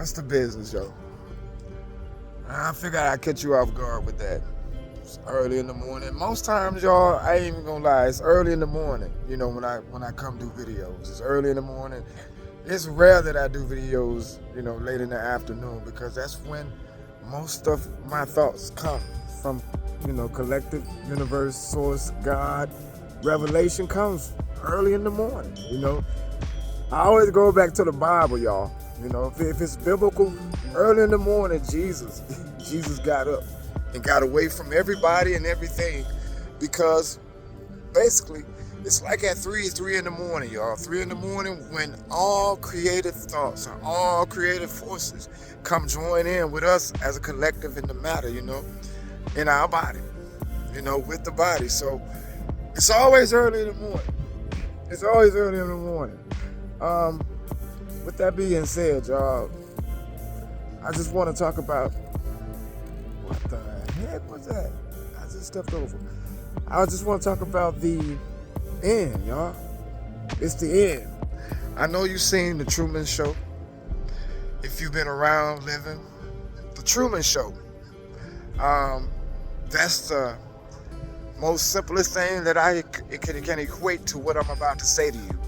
What's the business, yo? I figured I'd catch you off guard with that. It's early in the morning. Most times, y'all, I ain't even gonna lie, it's early in the morning, when I come do videos. It's early in the morning. It's rare that I do videos, late in the afternoon because that's when most of my thoughts come from, collective universe, source, God. Revelation comes early in the morning. I always go back to the Bible, y'all. If it's biblical, early in the morning, Jesus got up and got away from everybody and everything because basically it's like at 3 in the morning, y'all. 3 in the morning when all creative thoughts and all creative forces come join in with us as a collective in the matter, in our body, with the body. So it's always early in the morning. It's always early in the morning. With that being said, y'all, I just want to talk about what the heck was that? I just stepped over. I just want to talk about the end, y'all. It's the end. I know you've seen the Truman Show. If you've been around living, the Truman Show. That's the most simplest thing that it can equate to what I'm about to say to you.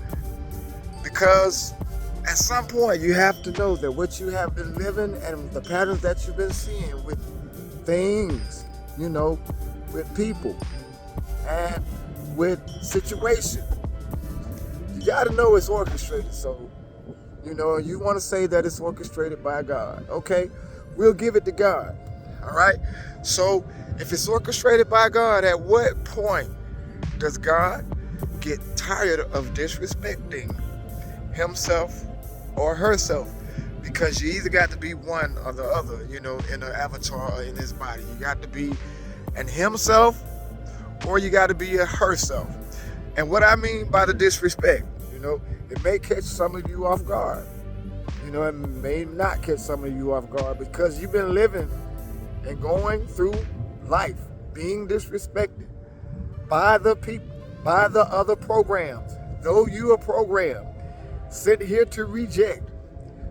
Because at some point you have to know that what you have been living and the patterns that you've been seeing with things, with people and with situation, you got to know it's orchestrated. So, you want to say that it's orchestrated by God. Okay, we'll give it to God. All right. So if it's orchestrated by God, at what point does God get tired of disrespecting himself or herself? Because you either got to be one or the other, in an avatar or in his body. You got to be an himself or you got to be a herself. And what I mean by the disrespect, it may catch some of you off guard. It may not catch some of you off guard because you've been living and going through life being disrespected by the people, by the other programs. Though you are programmed, sent here to reject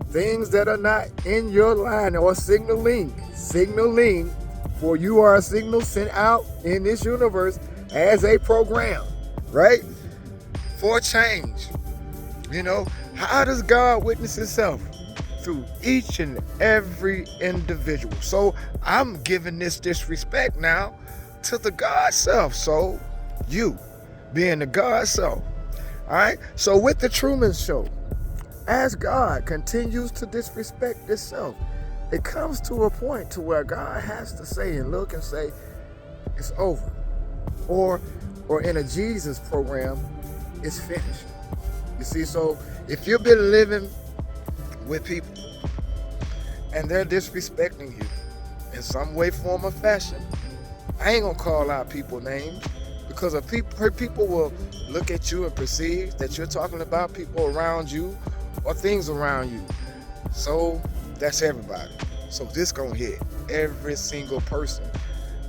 things that are not in your line or signaling, for you are a signal sent out in this universe as a program, right? For change. How does God witness himself? Through each and every individual. So I'm giving this disrespect now to the God self. So you being the God self. All right. So with the Truman Show, as God continues to disrespect itself, it comes to a point to where God has to say and look and say, it's over. Or in a Jesus program, it's finished. You see, so if you've been living with people and they're disrespecting you in some way, form, or fashion, I ain't gonna call out people's names because if people will look at you and perceive that you're talking about people around you or things around you. So that's everybody. So this gonna hit every single person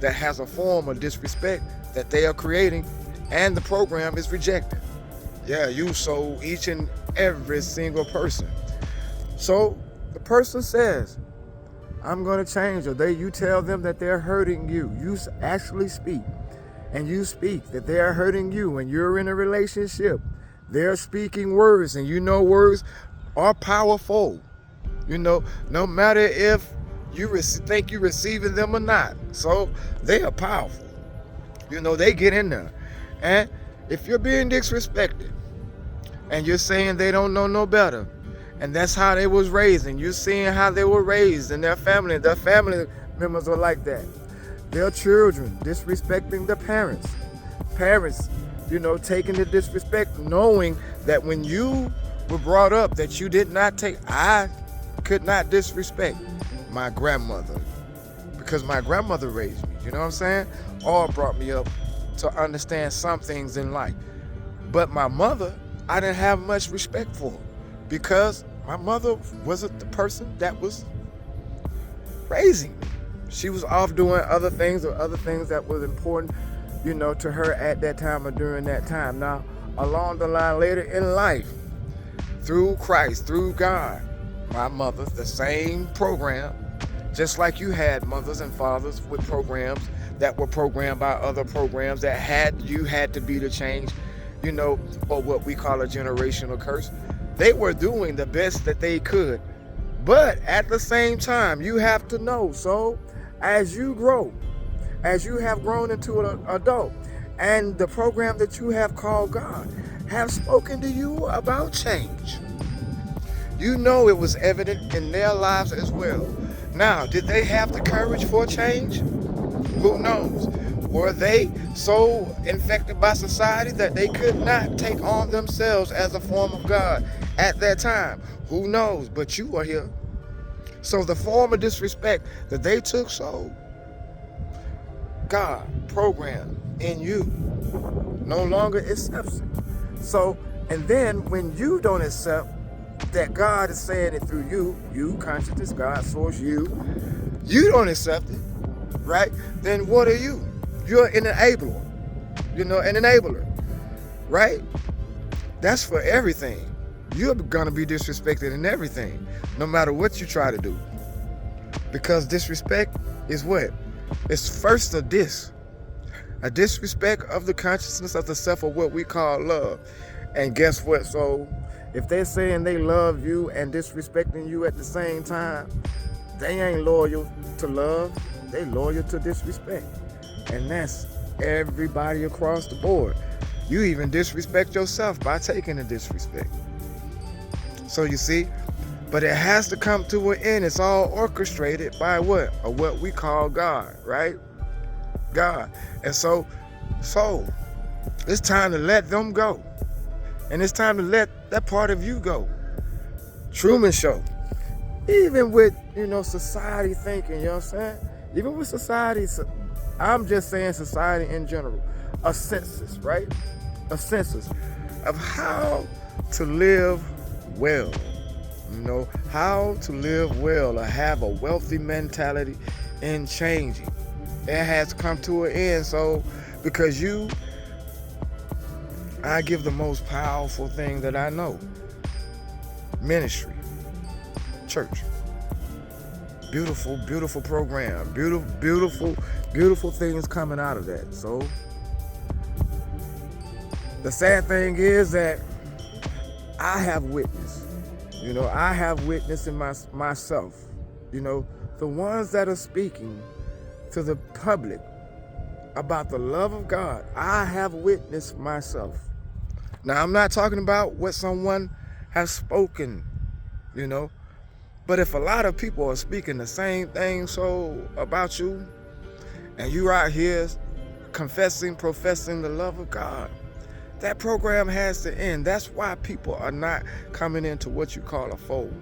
that has a form of disrespect that they are creating and the program is rejecting. Yeah, you, so each and every single person. So the person says, I'm going to change, or you tell them that they're hurting you. You actually speak, and you speak that they are hurting you, and you're in a relationship. They're speaking words, and words are powerful. No matter if you think you're receiving them or not. So they are powerful. They get in there. And if you're being disrespected, and you're saying they don't know no better, and that's how they was raised, and you're seeing how they were raised, and their family members are like that. Their children disrespecting the parents. Parents, taking the disrespect, knowing that when you were brought up that you did not take, I could not disrespect my grandmother because my grandmother raised me, you know what I'm saying? Or brought me up to understand some things in life. But my mother, I didn't have much respect for because my mother wasn't the person that was raising me. She was off doing other things that was important, to her at that time or during that time. Now, along the line later in life, through Christ, through God, my mother, the same program, just like you had mothers and fathers with programs that were programmed by other programs that had to be the change, or what we call a generational curse. They were doing the best that they could. But at the same time, you have to know, so as you grow, as you have grown into an adult, and the program that you have called God have spoken to you about change, it was evident in their lives as well. Now, did they have the courage for change? Who knows? Were they so infected by society that they could not take on themselves as a form of God at that time? Who knows? But you are here. So the form of disrespect that they took, so God programmed in you no longer accepts it. So, and then when you don't accept that God is saying it through you, consciousness, God, source, you don't accept it, right? Then what are you? You're an enabler, an enabler, right? That's for everything. You're gonna be disrespected in everything, no matter what you try to do. Because disrespect is what? It's first a disrespect of the consciousness of the self, of what we call love. And guess what? So if they're saying they love you and disrespecting you at the same time, they ain't loyal to love, they loyal to disrespect. And that's everybody across the board. You even disrespect yourself by taking the disrespect. So you see, but it has to come to an end. It's all orchestrated by what? Or what we call God, right? God. And so it's time to let them go. And it's time to let that part of you go. Truman Show. Even with, society thinking, you know what I'm saying? Even with society, I'm just saying society in general. A census, right? A census of how to live well. How to live well or have a wealthy mentality in changing. It has come to an end. So, because I give the most powerful thing that I know. Ministry. Church. Beautiful, beautiful program. Beautiful things coming out of that. So, the sad thing is that I have witnessed. I have witnessed in myself, the ones that are speaking to the public about the love of God, I have witnessed myself. Now, I'm not talking about what someone has spoken, but if a lot of people are speaking the same thing about you, and you're out here professing the love of God, that program has to end. That's why people are not coming into what you call a fold.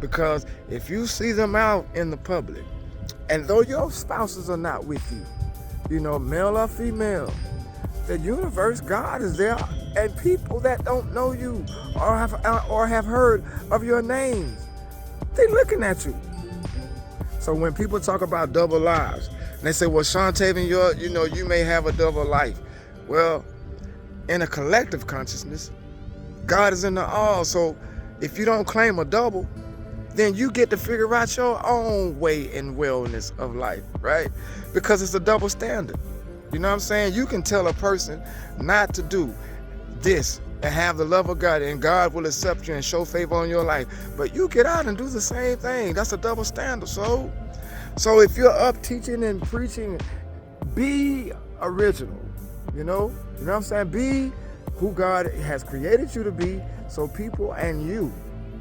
Because if you see them out in the public, and though your spouses are not with you, male or female, the universe, God is there, and people that don't know you or have heard of your names, they looking at you. So when people talk about double lives, and they say, well, Shontavian, you may have a double life. Well, in a collective consciousness, God is in the all. So if you don't claim a double, then you get to figure out your own way in wellness of life, right? Because it's a double standard. You know what I'm saying? You can tell a person not to do this and have the love of God, and God will accept you and show favor on your life. But you get out and do the same thing. That's a double standard. So if you're up teaching and preaching, be original. You know what I'm saying? Be who God has created you to be, so people and you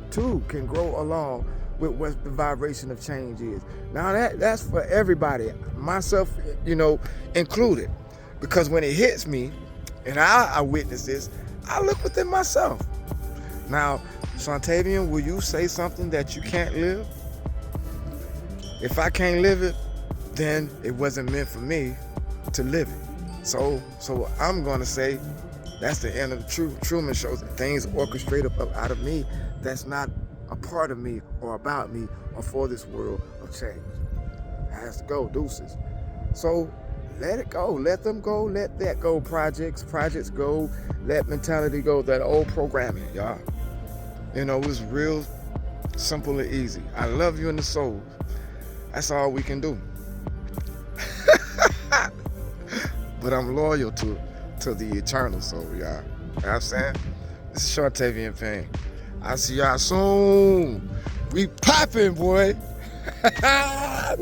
too can grow along with what the vibration of change is. Now that's for everybody, myself, included. Because when it hits me and I witness this, I look within myself. Now, Shontavian, will you say something that you can't live? If I can't live it, then it wasn't meant for me to live it. So I'm going to say that's the end of the Truman Show. Things orchestrated up out of me that's not a part of me or about me or for this world of change. It has to go, deuces. So let it go. Let them go. Let that go. Projects go. Let mentality go. That old programming, y'all. It was real Simple and easy. I love you in the soul. That's all we can do. But I'm loyal to the eternal soul, y'all. You know what I'm saying? This is Shortavian Pain. I'll see y'all soon. We popping, boy. Yeah.